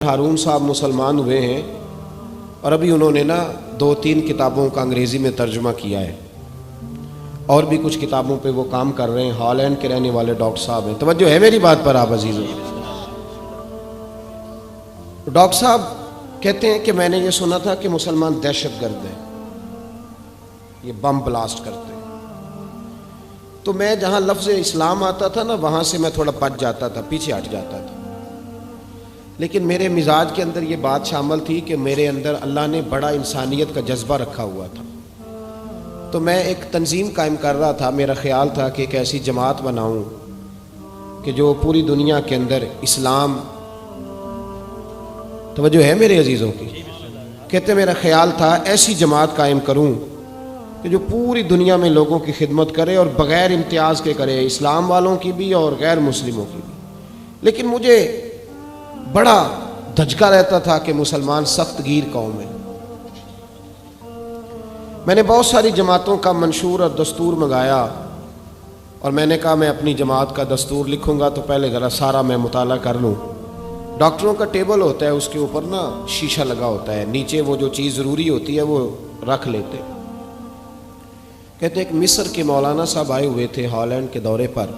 ہارون صاحب مسلمان ہوئے ہیں اور ابھی انہوں نے 2-3 کتابوں کا انگریزی میں ترجمہ کیا ہے اور بھی کچھ کتابوں پہ وہ کام کر رہے ہیں۔ ہالینڈ کے رہنے والے ڈاکٹر صاحب ہیں۔ توجہ ہے میری بات پر آپ عزیزوں؟ ڈاکٹر صاحب کہتے ہیں کہ میں نے یہ سنا تھا کہ مسلمان دہشت گرد ہیں، یہ بم بلاسٹ کرتے ہیں۔ تو میں جہاں لفظ اسلام آتا تھا وہاں سے میں تھوڑا بچ جاتا تھا، پیچھے ہٹ جاتا تھا، لیکن میرے مزاج کے اندر یہ بات شامل تھی کہ میرے اندر اللہ نے بڑا انسانیت کا جذبہ رکھا ہوا تھا۔ تو میں ایک تنظیم قائم کر رہا تھا، میرا خیال تھا کہ ایک ایسی جماعت بناؤں کہ جو پوری دنیا کے اندر اسلام، توجہ ہے میرے عزیزوں کی؟ کہتے میرا خیال تھا ایسی جماعت قائم کروں کہ جو پوری دنیا میں لوگوں کی خدمت کرے اور بغیر امتیاز کے کرے، اسلام والوں کی بھی اور غیر مسلموں کی بھی۔ لیکن مجھے بڑا دھچکا رہتا تھا کہ مسلمان سخت گیر قوم ہے۔ میں نے بہت ساری جماعتوں کا منشور اور دستور منگایا اور میں نے کہا میں اپنی جماعت کا دستور لکھوں گا تو پہلے ذرا سارا میں مطالعہ کر لوں۔ ڈاکٹروں کا ٹیبل ہوتا ہے، اس کے اوپر شیشہ لگا ہوتا ہے، نیچے وہ جو چیز ضروری ہوتی ہے وہ رکھ لیتے۔ کہتے ایک مصر کے مولانا صاحب آئے ہوئے تھے ہالینڈ کے دورے پر،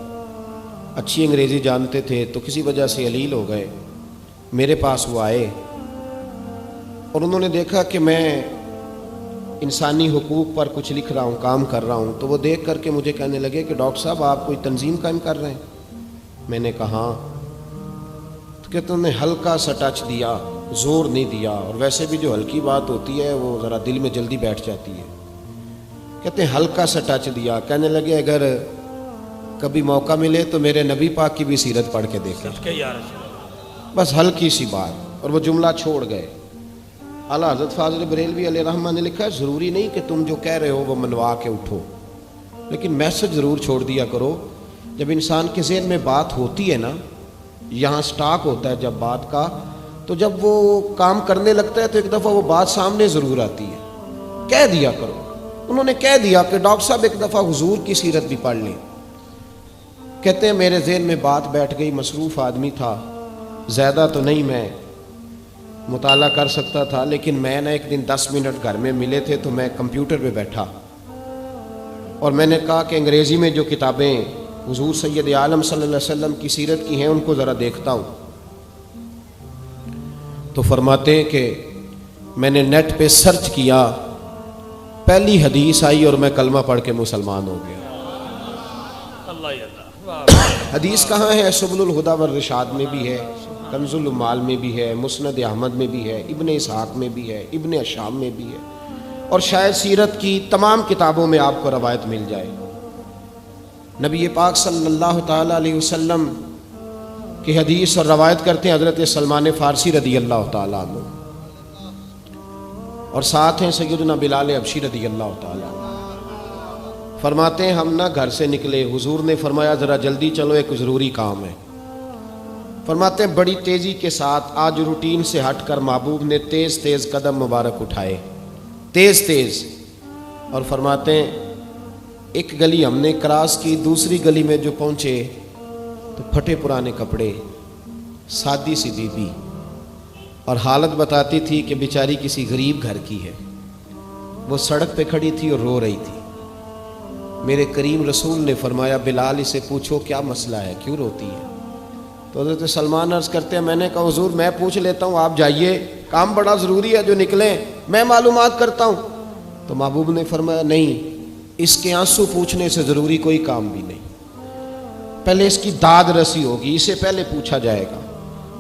اچھی انگریزی جانتے تھے تو کسی وجہ سے علیل ہو گئے۔ میرے پاس وہ آئے اور انہوں نے دیکھا کہ میں انسانی حقوق پر کچھ لکھ رہا ہوں، کام کر رہا ہوں، تو وہ دیکھ کر کے مجھے کہنے لگے کہ ڈاکٹر صاحب آپ کوئی تنظیم قائم کر رہے ہیں؟ میں نے کہا ہاں۔ تو کہتے انہوں نے ہلکا سا ٹچ دیا، زور نہیں دیا، اور ویسے بھی جو ہلکی بات ہوتی ہے وہ ذرا دل میں جلدی بیٹھ جاتی ہے۔ کہتے ہیں ہلکا سا ٹچ دیا، کہنے لگے اگر کبھی موقع ملے تو میرے نبی پاک کی بھی سیرت پڑھ کے دیکھیں، بس ہلکی سی بات، اور وہ جملہ چھوڑ گئے۔ اعلیٰ حضرت فاضل بریلوی علیہ رحمہ نے لکھا ہے ضروری نہیں کہ تم جو کہہ رہے ہو وہ منوا کے اٹھو، لیکن میسج ضرور چھوڑ دیا کرو۔ جب انسان کے ذہن میں بات ہوتی ہے یہاں سٹاک ہوتا ہے جب بات کا، تو جب وہ کام کرنے لگتا ہے تو ایک دفعہ وہ بات سامنے ضرور آتی ہے، کہہ دیا کرو۔ انہوں نے کہہ دیا کہ ڈاکٹر صاحب ایک دفعہ حضور کی سیرت بھی پڑھ لیں۔ کہتے ہیں میرے ذہن میں بات بیٹھ گئی، مصروف آدمی تھا، زیادہ تو نہیں میں مطالعہ کر سکتا تھا، لیکن میں ایک دن 10 منٹ گھر میں ملے تھے تو میں کمپیوٹر پہ بیٹھا اور میں نے کہا کہ انگریزی میں جو کتابیں حضور سید عالم صلی اللہ علیہ وسلم کی سیرت کی ہیں ان کو ذرا دیکھتا ہوں۔ تو فرماتے ہیں کہ میں نے نیٹ پہ سرچ کیا، پہلی حدیث آئی اور میں کلمہ پڑھ کے مسلمان ہو گیا۔ حدیث کہاں ہے؟ سبل الہدی والرشاد میں بھی ہے، کنز المال میں بھی ہے، مسند احمد میں بھی ہے، ابن اسحاق میں بھی ہے، ابن اشام میں بھی ہے، اور شاید سیرت کی تمام کتابوں میں آپ کو روایت مل جائے۔ نبی پاک صلی اللہ تعالیٰ علیہ وسلم کی حدیث اور روایت کرتے ہیں حضرت سلمان فارسی رضی اللہ تعالیٰ عنہ، اور ساتھ ہیں سیدنا بلال حبشی رضی اللہ تعالیٰ عنہ۔ فرماتے ہیں ہم گھر سے نکلے، حضور نے فرمایا ذرا جلدی چلو ایک ضروری کام ہے۔ فرماتے ہیں بڑی تیزی کے ساتھ آج روٹین سے ہٹ کر محبوب نے تیز تیز قدم مبارک اٹھائے، تیز تیز، اور فرماتے ہیں ایک گلی ہم نے کراس کی، دوسری گلی میں جو پہنچے تو پھٹے پرانے کپڑے، سادی سی بی بی، اور حالت بتاتی تھی کہ بیچاری کسی غریب گھر کی ہے۔ وہ سڑک پہ کھڑی تھی اور رو رہی تھی۔ میرے کریم رسول نے فرمایا بلال اسے پوچھو کیا مسئلہ ہے، کیوں روتی ہے؟ تو حضرت سلمان عرض کرتے ہیں میں نے کہا حضور میں پوچھ لیتا ہوں، آپ جائیے، کام بڑا ضروری ہے جو نکلیں، میں معلومات کرتا ہوں۔ تو محبوب نے فرمایا نہیں، اس کے آنسو پوچھنے سے ضروری کوئی کام بھی نہیں، پہلے اس کی داد رسی ہوگی، اسے پہلے پوچھا جائے گا۔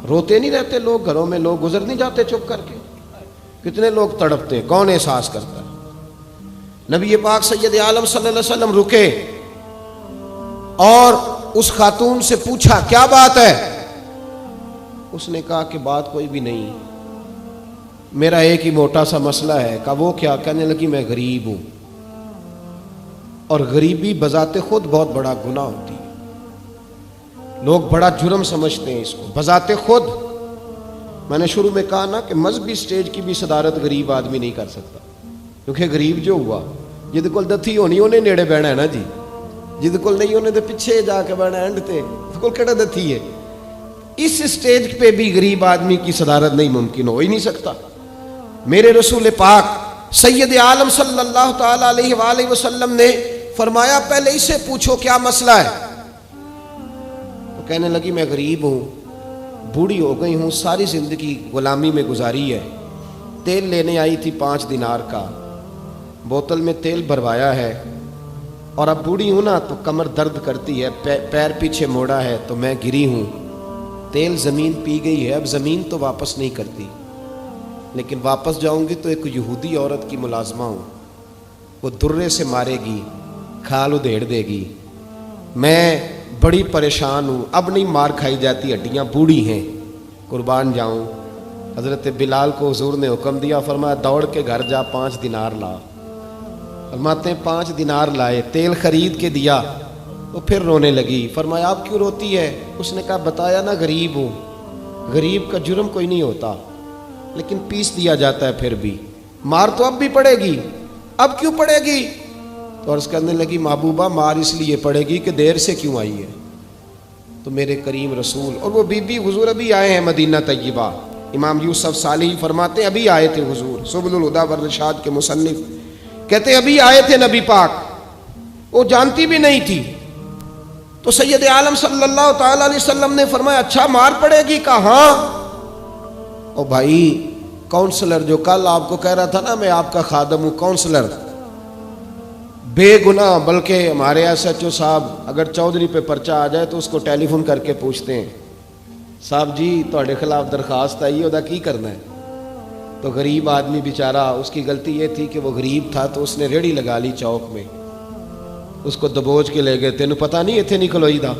روتے نہیں رہتے لوگ گھروں میں، لوگ گزر نہیں جاتے چپ کر کے؟ کتنے لوگ تڑپتے، کون احساس کرتا ہے؟ نبی پاک سید عالم صلی اللہ علیہ وسلم رکے اور اس خاتون سے پوچھا کیا بات ہے؟ اس نے کہا کہ بات کوئی بھی نہیں، میرا ایک ہی موٹا سا مسئلہ ہے۔ کہا وہ کیا؟ کہنے لگی میں غریب ہوں، اور غریبی بذات خود بہت بڑا گناہ ہوتی ہے، لوگ بڑا جرم سمجھتے ہیں اس کو بذات خود۔ میں نے شروع میں کہا کہ مذہبی سٹیج کی بھی صدارت غریب آدمی نہیں کر سکتا، کیونکہ غریب جو ہوا جد کول دتھی ہونی انہیں نیڑے بہنا ہے جی، جد کول نہیں انہیں تو پیچھے جا کے بہنا اینڈ تے، اس کول کہڑا دتھی ہے۔ اس اسٹیج پہ بھی غریب آدمی کی صدارت نہیں ممکن ہو ہی نہیں سکتا. میرے رسول پاک سید عالم صلی اللہ تعالی علیہ وآلہ وسلم نے فرمایا پہلے اسے پوچھو کیا مسئلہ ہے. تو کہنے لگی میں غریب ہوں, بوڑھی ہو گئی ہوں, ساری زندگی غلامی میں گزاری ہے, تیل لینے آئی تھی 5 دینار کا, بوتل میں تیل بھروایا ہے, اور اب بوڑھی ہوں نا تو کمر درد کرتی ہے, پیر پیچھے موڑا ہے تو میں گری ہوں, تیل زمین پی گئی ہے, اب زمین تو واپس نہیں کرتی, لیکن واپس جاؤں گی تو ایک یہودی عورت کی ملازمہ ہوں, وہ درے سے مارے گی, کھال ادھیڑ دے گی, میں بڑی پریشان ہوں, اب نہیں مار کھائی جاتی, ہڈیاں بوڑھی ہیں, قربان جاؤں. حضرت بلال کو حضور نے حکم دیا, فرمایا دوڑ کے گھر جا 5 دینار لا. فرماتے ہیں 5 دینار لائے, تیل خرید کے دیا, وہ پھر رونے لگی. فرمایا آپ کیوں روتی ہے؟ اس نے کہا بتایا نا غریب ہوں, غریب کا جرم کوئی نہیں ہوتا, لیکن پیس دیا جاتا ہے, پھر بھی مار تو اب بھی پڑے گی, اب کیوں پڑے گی؟ تو عرض کرنے لگی محبوبہ مار اس لیے پڑے گی کہ دیر سے کیوں آئی ہے. تو میرے کریم رسول, اور وہ بی بی حضور ابھی آئے ہیں مدینہ طیبہ, امام یوسف صالحی فرماتے ہیں ابھی آئے تھے حضور, سبل الہدی والرشاد کے مصنف کہتے ہیں ابھی آئے تھے نبی پاک, وہ جانتی بھی نہیں تھی. تو سید عالم صلی اللہ تعالی علیہ وسلم نے فرمایا اچھا مار پڑے گی؟ کہا ہاں. او بھائی کونسلر جو کل آپ کو کہہ رہا تھا نا میں آپ کا خادم ہوں, کونسلر بے گناہ, بلکہ ہمارے ایس ایچ او صاحب اگر چودھری پہ پرچہ آ جائے تو اس کو ٹیلی فون کر کے پوچھتے ہیں صاحب جی تہاڈے خلاف درخواست آئی ہے, ادا کی کرنا ہے. تو غریب آدمی بیچارہ, اس کی غلطی یہ تھی کہ وہ غریب تھا, تو اس نے ریڑھی لگا لی چوک میں, اس کو دبوچ کے لے گئے, تینوں پتہ نہیں اتنے نہیں کھلوئی دا.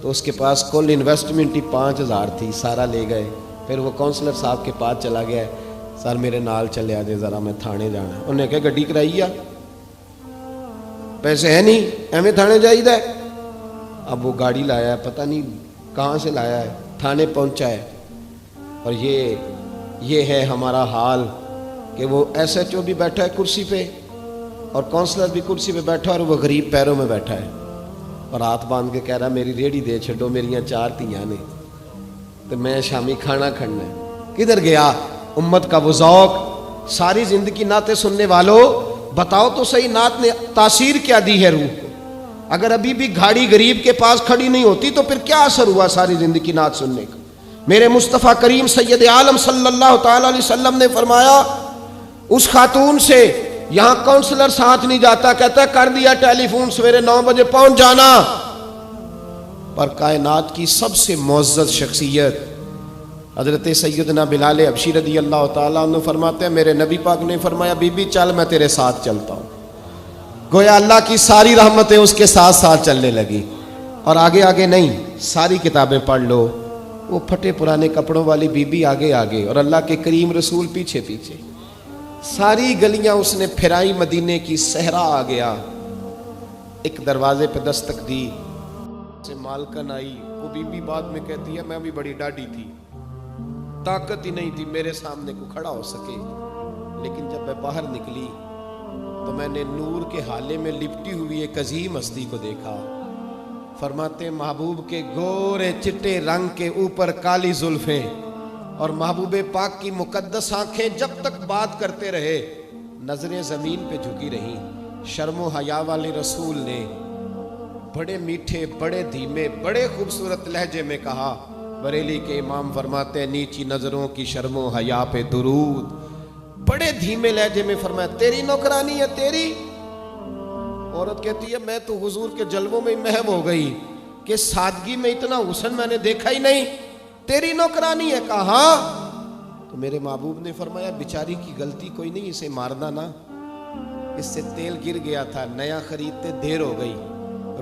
تو اس کے پاس کل انویسٹمنٹ ہی 5000 تھی, سارا لے گئے. پھر وہ کونسلر صاحب کے پاس چلا گیا, سر میرے نال چلے آجے ذرا میں تھانے جانا ہے. انہوں نے کہا گڈی کرائی آ, پیسے ہے نہیں ایویں تھانے جائیدا ہے. اب وہ گاڑی لایا ہے, پتہ نہیں کہاں سے لایا ہے, تھانے پہنچا ہے. اور یہ ہے ہمارا حال کہ وہ ایس ایچ او بھی بیٹھا ہے کرسی پہ, اور کونسلر بھی کرسی پہ بیٹھا ہے, اور وہ غریب پیروں میں بیٹھا ہے, اور ہاتھ باندھ کے کہہ رہا میری ریڑھی دے چھڈو, میریاں 4 دھیاں نے, تو میں شامی کھانا کھڑنا ہے. کدھر گیا امت کا وہ ذوق؟ ساری زندگی نعتیں سننے والوں بتاؤ تو صحیح, نعت نے تاثیر کیا دی ہے روح کو؟ اگر ابھی بھی گھاڑی غریب کے پاس کھڑی نہیں ہوتی تو پھر کیا اثر ہوا ساری زندگی نعت سننے کا؟ میرے مصطفیٰ کریم سید عالم صلی اللہ تعالی علیہ وسلم نے فرمایا اس خاتون سے یہاں کونسلر ساتھ نہیں جاتا, کہتا ہے کر دیا ٹیلی فون, سویرے 9 بجے پہنچ جانا. پر کائنات کی سب سے معزز شخصیت حضرت سیدنا بلال حبشی رضی اللہ تعالیٰ عنہ فرماتے ہیں میرے نبی پاک نے فرمایا بی بی چل میں تیرے ساتھ چلتا ہوں. گویا اللہ کی ساری رحمتیں اس کے ساتھ ساتھ چلنے لگی. اور آگے آگے نہیں, ساری کتابیں پڑھ لو, وہ پھٹے پرانے کپڑوں والی بی بی آگے آگے, اور اللہ کے کریم رسول پیچھے پیچھے. ساری گلیاں اس نے پھرائی, مدینے کی صحرا آ گیا. ایک دروازے پہ دستک دی, سے مالکن آئی. وہ بی بی بعد میں کہتی ہے میں بھی بڑی ڈاڈی تھی, طاقت ہی نہیں تھی میرے سامنے کو کھڑا ہو سکے, لیکن جب میں باہر نکلی تو میں نے نور کے حالے میں لپٹی ہوئی ایک عظیم ہستی کو دیکھا. فرماتے محبوب کے گورے چٹے رنگ کے اوپر کالی زلفیں, اور محبوب پاک کی مقدس آنکھیں جب تک بات کرتے رہے نظریں زمین پہ جھکی رہیں. شرم و حیا والے رسول نے بڑے میٹھے, بڑے دھیمے, بڑے خوبصورت لہجے میں کہا. بریلی کے امام فرماتے ہیں نیچی نظروں کی شرم و حیا پہ درود. بڑے دھیمے لہجے میں فرمایا تیری نوکرانی ہے تیری. عورت کہتی ہے میں تو حضور کے جلووں میں محو ہو گئی کہ سادگی میں اتنا حسن میں نے دیکھا ہی نہیں, تیری نوکرانی ہے. کہا تو میرے محبوب نے فرمایا بیچاری کی غلطی کوئی نہیں, اسے مارنا نا, اس سے تیل گر گیا تھا, نیا خریدتے دیر ہو گئی,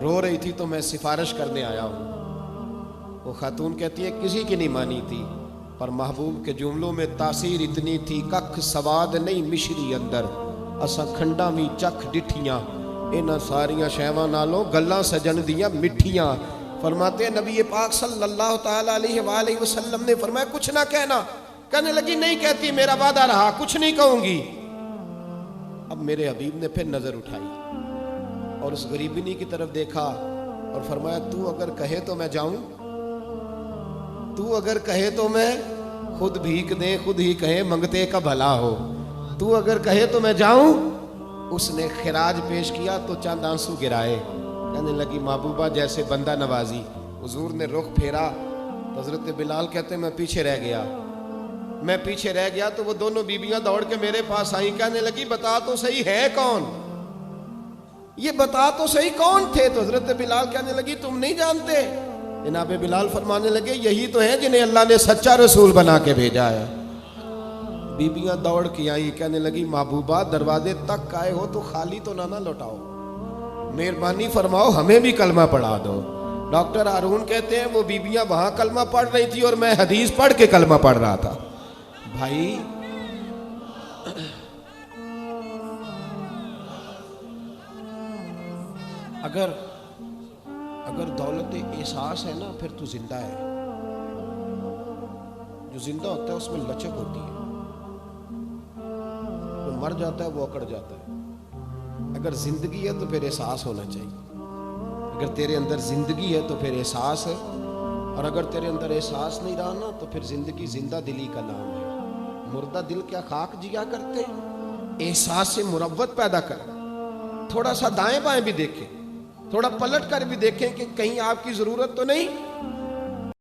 رو رہی تھی تو میں سفارش کرنے آیا ہوں. وہ خاتون کہتی ہے کسی کی نہیں مانی تھی, پر محبوب کے جملوں میں تاثیر اتنی تھی ککھ سواد نہیں مشری اندر, اساں کھنڈا بھی چکھ ڈٹھیاں, انہاں ساریاں شیواں نالوں گلاں سجن دیاں مٹھیاں. فرماتے ہیں نبی پاک صلی اللہ تعالی علیہ وآلہ وسلم نے فرمایا کچھ نہ کہنا. کہنے لگی نہیں کہتی, میرا وعدہ رہا, کچھ نہیں کہوں گی. اب میرے حبیب نے پھر نظر اٹھائی اور اس غریبنی کی طرف دیکھا اور فرمایا تو اگر کہے تو میں جاؤں. تو اگر کہے تو میں خود بھیک دیں، خود ہی کہے منگتے کا بھلا ہو، تو اگر کہے تو میں جاؤں۔ اس نے خراج پیش کیا تو چند آنسو گرائے، کہنے لگی محبوبہ جیسے بندہ نوازی۔ حضور نے رخ پھیرا تو حضرت بلال کہتے میں پیچھے رہ گیا تو وہ دونوں بیبیاں دوڑ کے میرے پاس آئیں، کہنے لگی بتا تو صحیح ہے کون، یہ بتا تو صحیح کون تھے؟ تو حضرت بلال کہنے لگی تم نہیں جانتے؟ جناب بلال فرمانے لگے یہی تو ہیں جنہیں اللہ نے سچا رسول بنا کے بھیجا ہے۔ بیبیاں دوڑ کے آئیں، کہنے لگی محبوبہ دروازے تک آئے ہو تو خالی تو نہ لوٹاؤ، مہربانی فرماؤ ہمیں بھی کلمہ پڑھا دو۔ ڈاکٹر ہارون کہتے ہیں وہ بیبیاں وہاں کلمہ پڑھ رہی تھی اور میں حدیث پڑھ کے کلمہ پڑھ رہا تھا۔ بھائی اگر دولت احساس ہے نا پھر تو زندہ ہے۔ جو زندہ ہوتا ہے اس میں لچک ہوتی ہے، جو مر جاتا ہے وہ اکڑ جاتا ہے۔ اگر زندگی ہے تو پھر احساس ہونا چاہیے، اگر تیرے اندر زندگی ہے تو پھر احساس ہے، اور اگر تیرے اندر احساس نہیں رہا نا تو پھر زندگی زندہ دلی کا نام ہے۔ مردہ دل کیا خاک جیا کرتے، احساس سے مروت پیدا کر، تھوڑا سا دائیں بائیں بھی دیکھیں، تھوڑا پلٹ کر بھی دیکھیں کہ کہیں آپ کی ضرورت تو نہیں۔